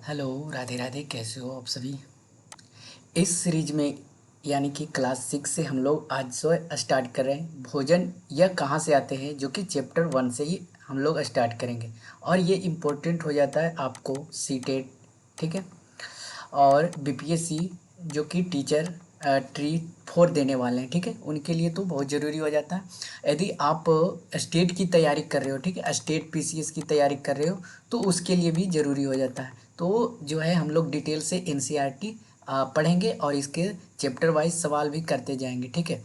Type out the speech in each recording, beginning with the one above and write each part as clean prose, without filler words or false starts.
Hello, Radhe Radhe. कैसे हो आप सभी? इस सीरीज में यानी कि क्लास 6 से हम लोग आज से स्टार्ट कर रहे हैं। भोजन यह कहाँ से आते हैं, जो कि चैप्टर 1 से ही हम लोग स्टार्ट करेंगे। और ये इम्पोर्टेंट हो जाता है आपको सीटेट, ठीक है, और बीपीएससी जो कि टीचर ट्री 4 देने वाले हैं, ठीक है, उनके लिए तो बहुत ज़रूरी हो जाता है। यदि आप स्टेट की तैयारी कर रहे हो, ठीक है, स्टेट पीसीएस की तैयारी कर रहे हो, तो उसके लिए भी ज़रूरी हो जाता है। तो जो है हम लोग डिटेल से एनसीईआरटी पढ़ेंगे और इसके चैप्टर वाइज सवाल भी करते जाएंगे, ठीक है।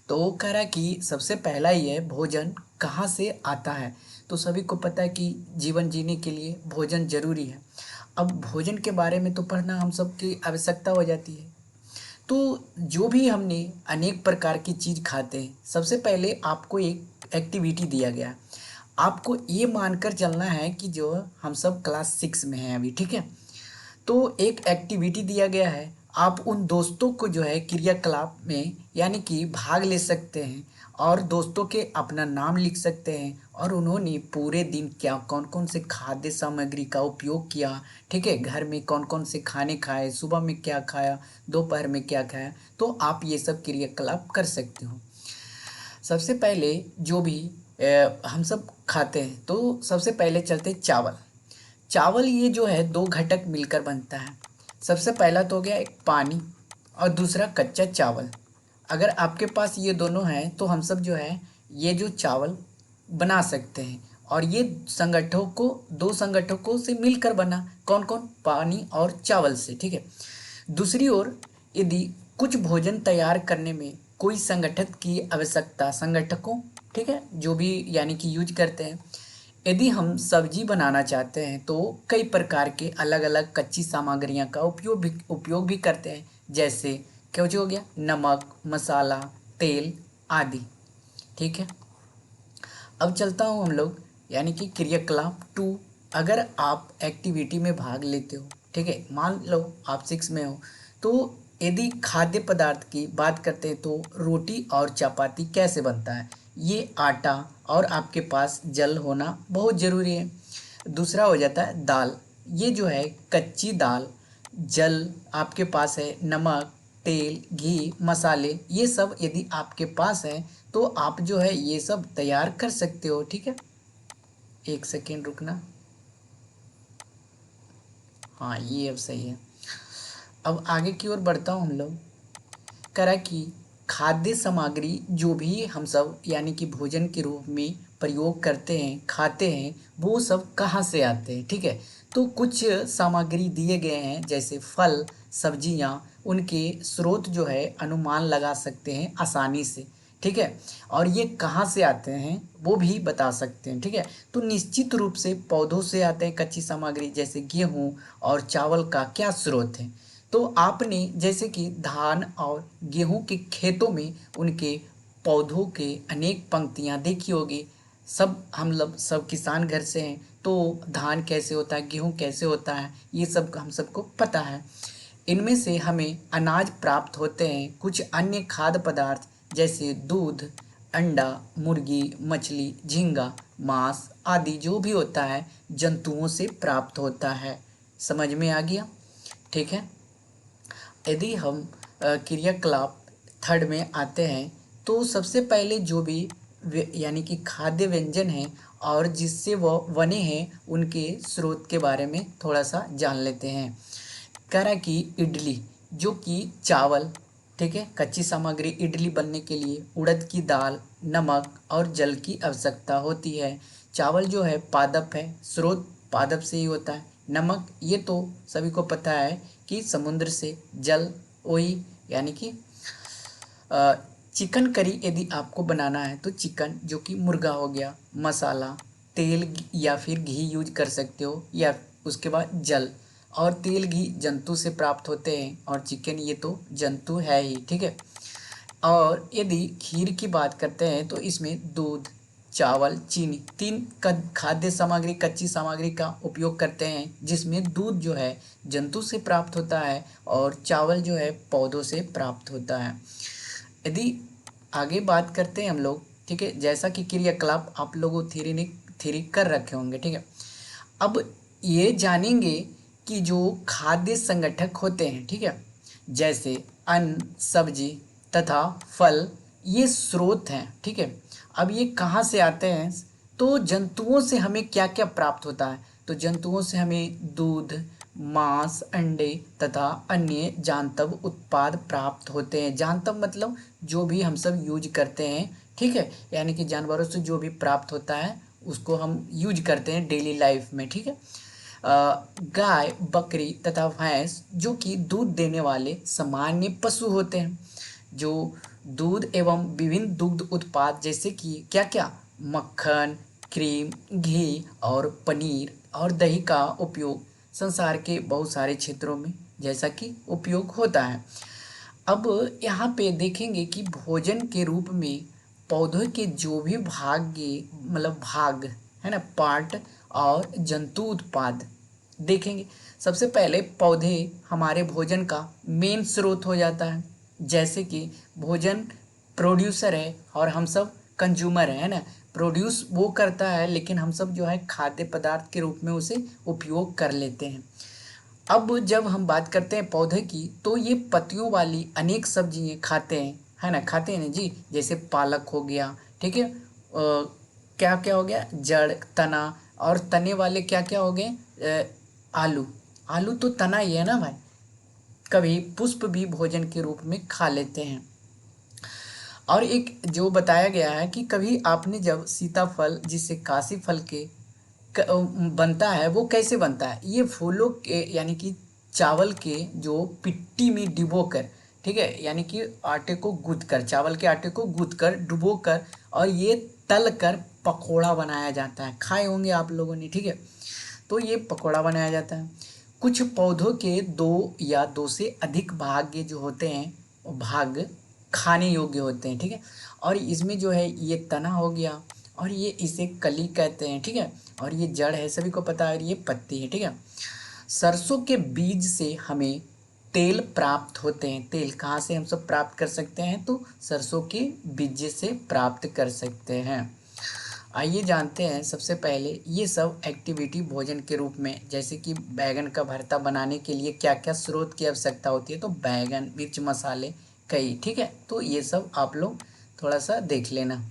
तो वो कह रहा है कि सबसे पहला ही है, भोजन कहाँ से आता है। तो सभी को पता है कि जीवन जीने के लिए भोजन ज़रूरी है। अब भोजन के बारे में तो पढ़ना हम सब की आवश्यकता हो जाती है। तो जो भी हमने अनेक प्रकार की चीज़ खाते हैं, सबसे पहले आपको एक एक्टिविटी दिया गया है। आपको ये मानकर चलना है कि जो हम सब क्लास 6 में हैं अभी, ठीक है। तो एक एक्टिविटी दिया गया है, आप उन दोस्तों को जो है क्रियाकलाप में यानी कि भाग ले सकते हैं और दोस्तों के अपना नाम लिख सकते हैं और उन्होंने पूरे दिन क्या कौन कौन से खाद्य सामग्री का उपयोग किया, ठीक है, घर में कौन कौन से खाने खाए, सुबह में क्या खाया, दोपहर में क्या खाया। तो आप ये सब क्रियाकलाप कर सकते हो। सबसे पहले जो भी हम सब खाते हैं, तो सबसे पहले चलते हैं चावल। चावल ये जो है दो घटक मिलकर बनता है। सबसे पहला तो हो गया एक पानी और दूसरा कच्चा चावल। अगर आपके पास ये दोनों हैं तो हम सब जो है ये जो चावल बना सकते हैं। और ये संगठनों को, दो संगठकों से मिलकर बना, कौन कौन, पानी और चावल से, ठीक है। दूसरी ओर यदि कुछ भोजन तैयार करने में कोई संगठक की आवश्यकता, संगठकों, ठीक है, जो भी यानी कि यूज करते हैं। यदि हम सब्जी बनाना चाहते हैं तो कई प्रकार के अलग अलग कच्ची सामग्रियां का उपयोग भी करते हैं, जैसे क्या जो हो गया नमक, मसाला, तेल आदि, ठीक है। अब चलता हूँ हम लोग यानी कि क्रियाकलाप 2। अगर आप एक्टिविटी में भाग लेते हो, ठीक है, मान लो आप 6 में हो, तो यदि खाद्य पदार्थ की बात करते हैं तो रोटी और चपाती कैसे बनता है, ये आटा और आपके पास जल होना बहुत ज़रूरी है। दूसरा हो जाता है दाल। ये जो है कच्ची दाल, जल आपके पास है, नमक, तेल, घी, मसाले, ये सब यदि आपके पास है तो आप जो है ये सब तैयार कर सकते हो, ठीक है। एक सेकेंड रुकना। हाँ, ये अब सही है। अब आगे की ओर बढ़ता हूँ हम लोग। करा कि खाद्य सामग्री जो भी हम सब यानी कि भोजन के रूप में प्रयोग करते हैं, खाते हैं, वो सब कहाँ से आते हैं, ठीक है। तो कुछ सामग्री दिए गए हैं, जैसे फल, सब्जियाँ, उनके स्रोत जो है अनुमान लगा सकते हैं आसानी से, ठीक है। और ये कहाँ से आते हैं वो भी बता सकते हैं, ठीक है। तो निश्चित रूप से पौधों से आते हैं कच्ची सामग्री, जैसे गेहूँ और चावल का क्या स्रोत है। तो आपने जैसे कि धान और गेहूं के खेतों में उनके पौधों के अनेक पंक्तियां देखी होगी। सब हम लोग सब किसान घर से हैं, तो धान कैसे होता है, गेहूं कैसे होता है, ये सब हम सबको पता है। इनमें से हमें अनाज प्राप्त होते हैं। कुछ अन्य खाद्य पदार्थ जैसे दूध, अंडा, मुर्गी, मछली, झींगा, मांस आदि जो भी होता है जंतुओं से प्राप्त होता है। समझ में आ गया, ठीक है। यदि हम क्रियाकलाप 3 में आते हैं, तो सबसे पहले जो भी यानी कि खाद्य व्यंजन हैं और जिससे वह बने हैं उनके स्रोत के बारे में थोड़ा सा जान लेते हैं। कह रहा कि इडली, जो कि चावल, ठीक है, कच्ची सामग्री इडली बनने के लिए उड़द की दाल, नमक और जल की आवश्यकता होती है। चावल जो है पादप है, स्रोत पादप से ही होता है। नमक ये तो सभी को पता है कि समुद्र से जल, वही यानी कि अ, चिकन करी यदि आपको बनाना है तो चिकन जो कि मुर्गा हो गया, मसाला, तेल या फिर घी यूज कर सकते हो, या उसके बाद जल। और तेल घी जंतु से प्राप्त होते हैं और चिकन ये तो जंतु है ही, ठीक है। और यदि खीर की बात करते हैं तो इसमें दूध, चावल, चीनी, तीन खाद्य सामग्री, कच्ची सामग्री का उपयोग करते हैं, जिसमें दूध जो है जंतु से प्राप्त होता है और चावल जो है पौधों से प्राप्त होता है। यदि आगे बात करते हैं हम लोग, ठीक है, जैसा कि क्रियाकलाप आप लोगों थ्योरी कर रखे होंगे, ठीक है। अब ये जानेंगे कि जो खाद्य संगठक होते हैं, ठीक है, जैसे अन्न, सब्जी तथा फल, ये स्रोत हैं, ठीक है। अब ये कहाँ से आते हैं? तो जंतुओं से हमें क्या क्या प्राप्त होता है? तो जंतुओं से हमें दूध, मांस, अंडे तथा अन्य जानतव उत्पाद प्राप्त होते हैं। जानतव मतलब जो भी हम सब यूज करते हैं, ठीक है, यानी कि जानवरों से जो भी प्राप्त होता है उसको हम यूज करते हैं डेली लाइफ में, ठीक है। गाय, बकरी तथा भैंस जो कि दूध देने वाले सामान्य पशु होते हैं, जो दूध एवं विभिन्न दुग्ध उत्पाद जैसे कि क्या क्या, मक्खन, क्रीम, घी और पनीर और दही का उपयोग संसार के बहुत सारे क्षेत्रों में जैसा कि उपयोग होता है। अब यहाँ पे देखेंगे कि भोजन के रूप में पौधों के जो भी भाग है ना, पार्ट और जंतु उत्पाद देखेंगे। सबसे पहले पौधे हमारे भोजन का मेन स्रोत हो जाता है, जैसे कि भोजन प्रोड्यूसर है और हम सब कंज्यूमर है ना। प्रोड्यूस वो करता है लेकिन हम सब जो है खाद्य पदार्थ के रूप में उसे उपयोग कर लेते हैं। अब जब हम बात करते हैं पौधे की, तो ये पत्तियों वाली अनेक सब्जियां खाते हैं, है ना, खाते हैं ना जी। जैसे पालक हो गया, ठीक है, क्या क्या हो गया, जड़, तना, और तने वाले क्या क्या हो गए, आलू। आलू तो तना ही है ना भाई। कभी पुष्प भी भोजन के रूप में खा लेते हैं। और एक जो बताया गया है कि कभी आपने जब सीताफल, जिसे काशी फल के बनता है, वो कैसे बनता है? ये फूलों के यानी कि चावल के जो पिट्टी में डिबो कर, ठीक है, यानी कि आटे को गूंथ कर, चावल के आटे को गूंथ कर, डुबो कर, और ये तल कर पकोड़ा बनाया जाता है। खाए होंगे आप लोगों ने, ठीक है। तो ये पकोड़ा बनाया जाता है। कुछ पौधों के दो या दो से अधिक भाग ये जो होते हैं, वो भाग खाने योग्य होते हैं, ठीक है। और इसमें जो है ये तना हो गया, और ये इसे कली कहते हैं, ठीक है, और ये जड़ है, सभी को पता है, और ये पत्ती है, ठीक है। सरसों के बीज से हमें तेल प्राप्त होते हैं। तेल कहाँ से हम सब प्राप्त कर सकते हैं? तो सरसों के बीज से प्राप्त कर सकते हैं। आइए जानते हैं सबसे पहले ये सब एक्टिविटी भोजन के रूप में, जैसे कि बैगन का भरता बनाने के लिए क्या क्या स्रोत की आवश्यकता होती है। तो बैगन, मिर्च मसाले कई, ठीक है, तो ये सब आप लोग थोड़ा सा देख लेना।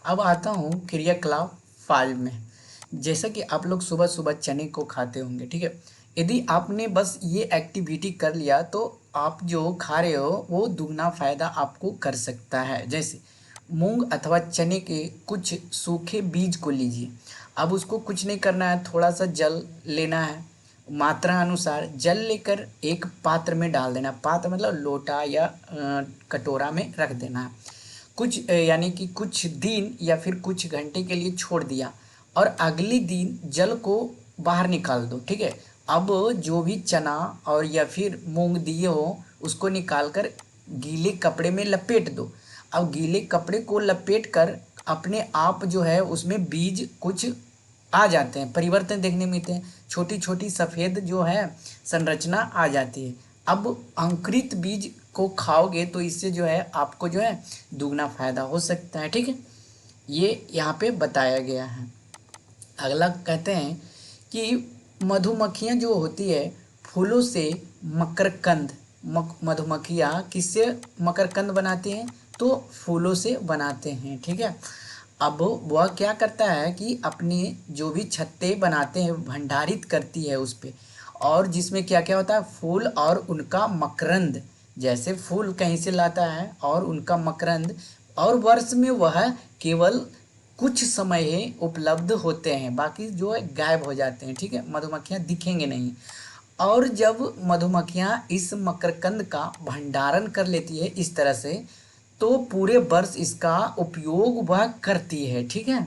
अब आता हूँ क्रियाकलाप 5 में। जैसा कि आप लोग सुबह सुबह चने को खाते होंगे, ठीक है। यदि आपने बस ये एक्टिविटी कर लिया तो आप जो खा रहे हो वो दुगना फायदा आपको कर सकता है। जैसे मूंग अथवा चने के कुछ सूखे बीज को लीजिए। अब उसको कुछ नहीं करना है, थोड़ा सा जल लेना है, मात्रा अनुसार जल लेकर एक पात्र में डाल देना। पात्र मतलब लोटा या कटोरा में रख देना है। कुछ यानी कि कुछ दिन या फिर कुछ घंटे के लिए छोड़ दिया, और अगले दिन जल को बाहर निकाल दो, ठीक है। अब जो भी चना और या फिर मूंग दिए हो उसको निकाल कर गीले कपड़े में लपेट दो। अब गीले कपड़े को लपेट कर अपने आप जो है उसमें बीज कुछ आ जाते हैं, परिवर्तन देखने मिलते हैं, छोटी छोटी सफ़ेद जो है संरचना आ जाती है। अब अंकुरित बीज को खाओगे तो इससे जो है आपको जो है दुगना फायदा हो सकता है, ठीक है। ये यहाँ पे बताया गया है। अगला कहते हैं कि मधुमक्खियाँ जो होती है फूलों से मकरकंद, मधुमक्खियाँ किससे मकरकंद बनाती हैं? तो फूलों से बनाते हैं, ठीक है। अब वह क्या करता है कि अपने जो भी छत्ते बनाते हैं भंडारित करती है उस पे, और जिसमें क्या क्या होता है, फूल और उनका मकरंद। जैसे फूल कहीं से लाता है और उनका मकरंद, और वर्ष में वह केवल कुछ समय ही उपलब्ध होते हैं, बाकी जो है गायब हो जाते हैं, ठीक है, मधुमक्खियाँ दिखेंगे नहीं। और जब मधुमक्खियाँ इस मकरकंद का भंडारण कर लेती है इस तरह से, तो पूरे वर्ष इसका उपयोग वह करती है, ठीक है।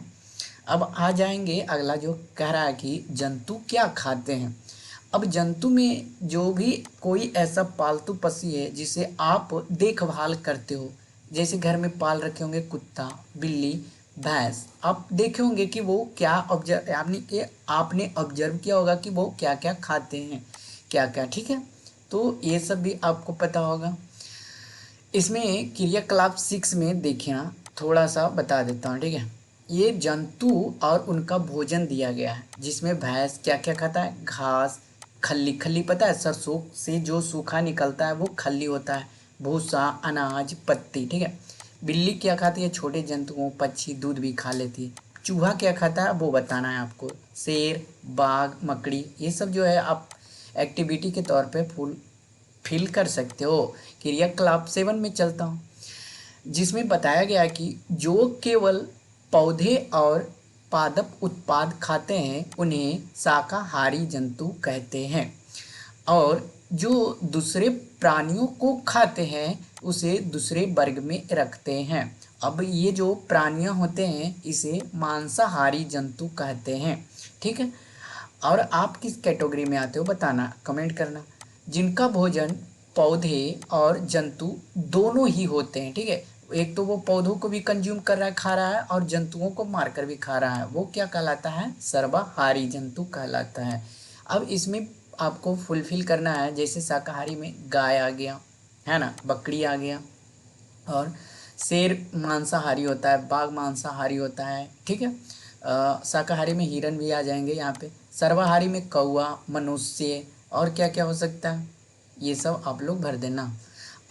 अब आ जाएंगे अगला जो कह रहा है कि जंतु क्या खाते हैं। अब जंतु में जो भी कोई ऐसा पालतू पक्षी है जिसे आप देखभाल करते हो, जैसे घर में पाल रखे होंगे कुत्ता, बिल्ली, भैंस, आप देखे होंगे कि वो क्या ऑब्जर्व आपने ऑब्जर्व किया होगा कि वो क्या क्या खाते हैं, क्या क्या, ठीक है। तो ये सब भी आपको पता होगा। इसमें क्रियाकलाप 6 में देखिए, थोड़ा सा बता देता हूँ, ठीक है। ये जंतु और उनका भोजन दिया गया है, जिसमें भैंस क्या क्या खाता है, घास, खल्ली, खल्ली पता है, सरसों से जो सूखा निकलता है वो खल्ली होता है। भूसा, अनाज, पत्ती, ठीक है। बिल्ली क्या खाती है? छोटे जंतुओं, पक्षी, दूध भी खा लेती है। चूहा क्या खाता है वो बताना है आपको। शेर, बाघ, मकड़ी, ये सब जो है आप एक्टिविटी के तौर पे फुल फिल कर सकते हो। क्रियाकलाप 7 में चलता हूँ, जिसमें बताया गया है कि जो केवल पौधे और पादप उत्पाद खाते हैं उन्हें शाकाहारी जंतु कहते हैं, और जो दूसरे प्राणियों को खाते हैं उसे दूसरे वर्ग में रखते हैं। अब ये जो प्राणियां होते हैं इसे मांसाहारी जंतु कहते हैं, ठीक है। और आप किस कैटेगरी में आते हो बताना, कमेंट करना। जिनका भोजन पौधे और जंतु दोनों ही होते हैं, ठीक है। एक तो वो पौधों को भी कंज्यूम कर रहा है, खा रहा है, और जंतुओं को मारकर भी खा रहा है, वो क्या कहलाता है? सर्वाहारी जंतु कहलाता है। अब इसमें आपको फुलफिल करना है, जैसे शाकाहारी में गाय आ गया, है ना, बकरी आ गया, और शेर मांसाहारी होता है, बाघ मांसाहारी होता है, ठीक है। शाकाहारी में हिरन भी आ जाएंगे यहाँ पे। सर्वाहारी में कौवा, मनुष्य, और क्या क्या हो सकता है, ये सब आप लोग भर देना।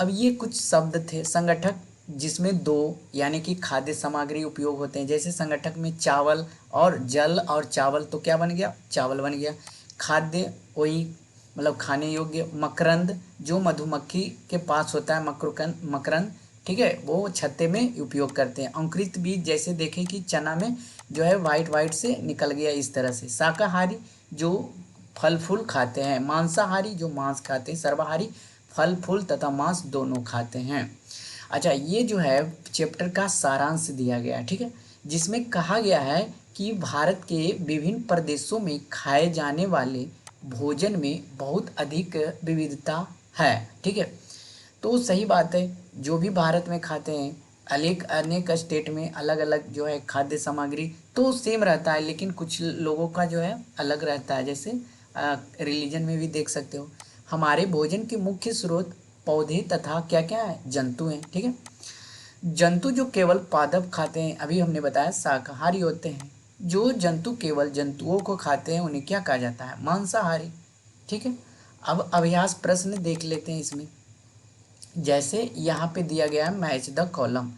अब ये कुछ शब्द थे संगठक, जिसमें दो यानी कि खाद्य सामग्री उपयोग होते हैं। जैसे संगठक में चावल और जल और चावल, तो क्या बन गया? चावल बन गया। खाद्य वही मतलब खाने योग्य। मकरंद जो मधुमक्खी के पास होता है, मकरंद, ठीक है, वो छत्ते में उपयोग करते हैं। अंकुरित बीज, जैसे देखें कि चना में जो है वाइट वाइट से निकल गया, इस तरह से। शाकाहारी जो फल फूल खाते हैं। मांसाहारी जो मांस खाते हैं। सर्वाहारी फल फूल तथा मांस दोनों खाते हैं। अच्छा, ये जो है चैप्टर का सारांश दिया गया है, ठीक है, जिसमें कहा गया है कि भारत के विभिन्न प्रदेशों में खाए जाने वाले भोजन में बहुत अधिक विविधता है, ठीक है। तो सही बात है, जो भी भारत में खाते हैं, अनेक अनेक स्टेट में अलग अलग जो है खाद्य सामग्री तो सेम रहता है, लेकिन कुछ लोगों का जो है अलग रहता है। जैसे रिलीजन में भी देख सकते हो। हमारे भोजन के मुख्य स्रोत पौधे तथा क्या क्या है? जंतु हैं, ठीक है। जंतु जो केवल पादप खाते हैं, अभी हमने बताया शाकाहारी होते हैं। जो जंतु केवल जंतुओं को खाते हैं उन्हें क्या कहा जाता है? मांसाहारी, ठीक है। अब अभ्यास प्रश्न देख लेते हैं इसमें। जैसे यहाँ पे दिया गया है मैच द कॉलम।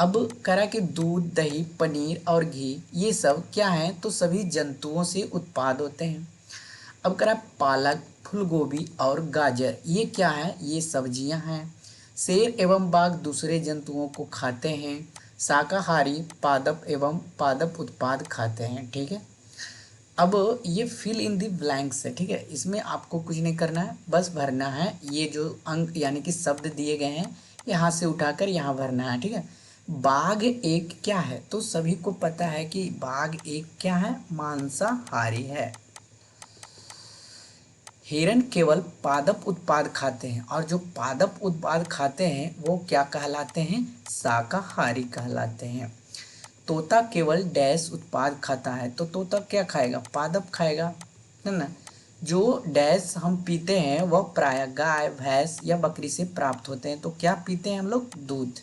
अब करा कि दूध, दही, पनीर और घी ये सब क्या हैं? तो सभी जंतुओं से उत्पाद होते हैं। अब करा पालक, फूलगोभी और गाजर ये क्या है? ये सब्जियां हैं। शेर एवं बाघ दूसरे जंतुओं को खाते हैं। शाकाहारी पादप एवं पादप उत्पाद खाते हैं, ठीक है। अब ये फिल इन द ब्लैंक्स है, ठीक है। इसमें आपको कुछ नहीं करना है, बस भरना है। ये जो अंक यानी कि शब्द दिए गए हैं यहाँ से उठाकर यहाँ भरना है, ठीक है। बाघ एक क्या है? तो सभी को पता है कि बाघ एक क्या है? मांसाहारी है। हिरन केवल पादप उत्पाद खाते हैं, और जो पादप उत्पाद खाते हैं वो क्या कहलाते हैं? शाकाहारी कहलाते हैं। तोता केवल डैश उत्पाद खाता है, तो तोता क्या खाएगा? पादप खाएगा, है ना। जो डैश हम पीते हैं वह प्रायः गाय, भैंस या बकरी से प्राप्त होते हैं, तो क्या पीते हैं हम लोग? दूध।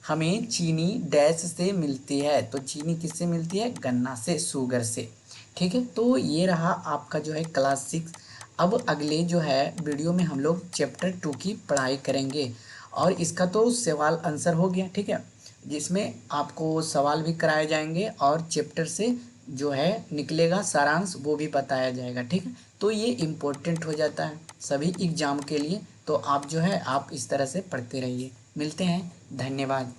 हमें चीनी डैश से मिलती है, तो चीनी किससे मिलती है? गन्ना से, शुगर से, ठीक है। तो ये रहा आपका जो है क्लास 6। अब अगले जो है वीडियो में हम लोग चैप्टर 2 की पढ़ाई करेंगे, और इसका तो सवाल आंसर हो गया, ठीक है, जिसमें आपको सवाल भी कराए जाएंगे और चैप्टर से जो है निकलेगा सारांश वो भी बताया जाएगा, ठीक है। तो ये इम्पोर्टेंट हो जाता है सभी एग्जाम के लिए। तो आप जो है आप इस तरह से पढ़ते रहिए। मिलते हैं, धन्यवाद।